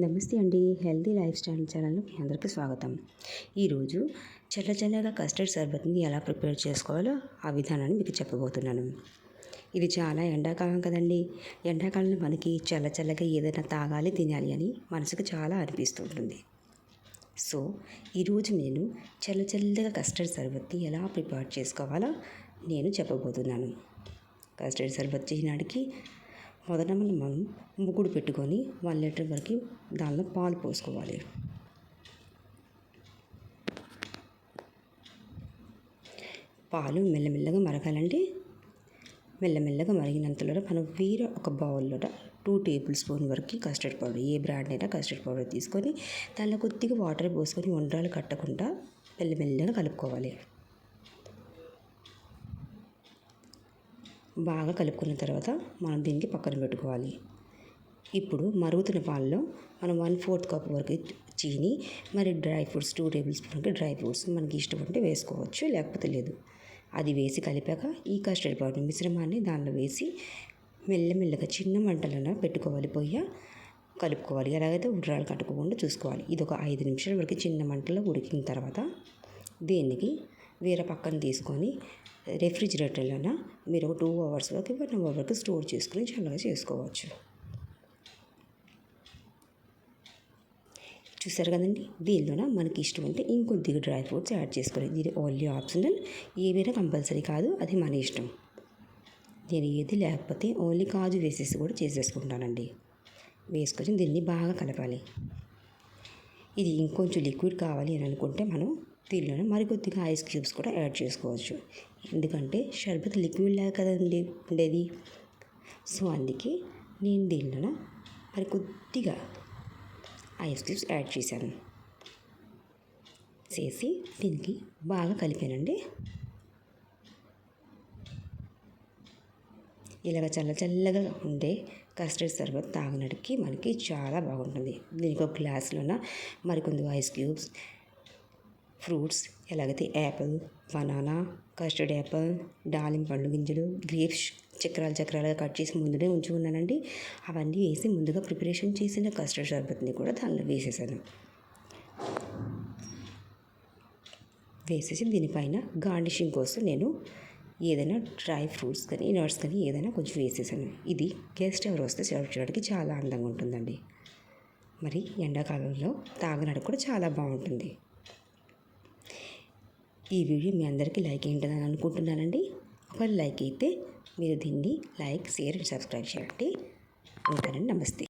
నమస్తే అండి. Healthy life style ఛానల్‌లో మీ అందరికీ స్వాగతం. ఈరోజు చల్లగా కస్టర్డ్ షర్బత్‌ని ఎలా ప్రిపేర్ చేసుకోవాలో ఆ విధానాన్ని మీకు చెప్పబోతున్నాను. ఇది చాలా ఎండాకాలం కదండీ. ఎండాకాలంలో మనకి చల్లగా ఏదైనా తాగాలి, తినాలి అని మనసుకు చాలా అనిపిస్తూ ఉంటుంది. సో, ఈరోజు నేను చల్లగా కస్టర్డ్ షర్బత్‌ని ఎలా ప్రిపేర్ చేసుకోవాలో నేను చెప్పబోతున్నాను. కస్టర్డ్ షర్బత్ చేయడానికి మొదట మనం ముగ్గుడు పెట్టుకొని 1 లీటర్ వరకు దానిలో పాలు పోసుకోవాలి. పాలు మెల్లమెల్లగా మరగాలంటే మెల్లమెల్లగా మరిగినంతలో మనం వేరే ఒక బౌల్లో 2 టేబుల్ స్పూన్ వరకు కస్టర్డ్ పౌడర్, ఏ బ్రాండ్ అయినా కస్టర్డ్ పౌడర్ తీసుకొని దానిలో కొద్దిగా వాటర్ పోసుకొని ఉండ్రాలు కట్టకుండా మెల్లమెల్లగా కలుపుకోవాలి. బాగా కలుపుకున్న తర్వాత మనం దీనికి పక్కన పెట్టుకోవాలి. ఇప్పుడు మరుగుతున్న పాలలో మనం 1/4 కప్ వరకు చీని, మరి డ్రై ఫ్రూట్స్ 2 టేబుల్ స్పూన్కి డ్రై ఫ్రూట్స్ మనకి ఇష్టం ఉంటే వేసుకోవచ్చు, లేకపోతే లేదు. అది వేసి కలిపాక ఈ కస్టర్డ్ పౌడర్ మిశ్రమాన్ని దానిలో వేసి మెల్లమెల్లగా చిన్న మంటలను పెట్టుకోవాలి. కలుపుకోవాలి. ఎలాగైతే ఉండ్రాలు కట్టుకోకుండా చూసుకోవాలి. ఇది ఒక 5 నిమిషాల వరకు చిన్న మంటలో ఉడికిన తర్వాత దీనికి వేరే పక్కన తీసుకొని రెఫ్రిజిరేటర్లోన మీరు ఒక 2 అవర్స్ వరకు 1 అవర్ వరకు స్టోర్ చేసుకుని చల్లగా చేసుకోవచ్చు. చూసారు కదండి. దీనిలోన మనకి ఇష్టం ఉంటే ఇంకొద్దిగా డ్రై ఫ్రూట్స్ యాడ్ చేసుకోవాలి. ఇది ఓన్లీ ఆప్షనల్, ఏవైనా కంపల్సరీ కాదు, అది మన ఇష్టం. నేను ఏది లేకపోతే ఓన్లీ కాజు వేసేసి కూడా చేసేసుకుంటానండి. వేసుకొని దీన్ని బాగా కలపాలి. ఇది ఇంకొంచెం లిక్విడ్ కావాలి అని అనుకుంటే మనం దీనిలోనే మరికొద్దిగా ఐస్ క్యూబ్స్ కూడా యాడ్ చేసుకోవచ్చు. ఎందుకంటే షర్బత్ లిక్విడ్ లాగా కదండి ఉండేది. సో అందుకే నేను దీనిలో మరికొద్దిగా ఐస్ క్యూబ్స్ యాడ్ చేశాను. చేసి దీనికి బాగా కలిపానండి. ఇలాగ చల్లగా ఉండే కస్టర్డ్ షర్బత్ తాగడానికి మనకి చాలా బాగుంటుంది. దీనికి ఒక గ్లాస్లోన మరికొన్ని ఐస్ క్యూబ్స్, ఫ్రూట్స్ ఎలాగైతే యాపిల్, బనానా, కస్టర్డ్ యాపిల్, దానిమ్మ పండు గింజలు, గ్రేప్స్ చక్రాలుగా కట్ చేసి ముందునే ఉంచుకున్నానండి. అవన్నీ వేసి ముందుగా ప్రిపరేషన్ చేసిన కస్టర్డ్ షర్బత్ని కూడా దానిలో వేసేసాను. వేసేసి దీనిపైన గార్నిషింగ్ కోసం నేను ఏదైనా డ్రై ఫ్రూట్స్ కానీ నట్స్ కానీ ఏదైనా కొంచెం వేసేసాను. ఇది గెస్ట్ ఎవరు వస్తే సర్వ్ చేయడానికి చాలా అందంగా ఉంటుందండి. మరి ఎండాకాలంలో తాగడానికి కూడా చాలా బాగుంటుంది. ఈ వీడియో మీ అందరికీ లైక్ అయింటుందని అనుకుంటున్నానండి. ఒకవేళ లైక్ అయితే మీరు దీన్ని లైక్, షేర్ అండ్ సబ్స్క్రైబ్ చేయండి. ఉంటానండి. నమస్తే.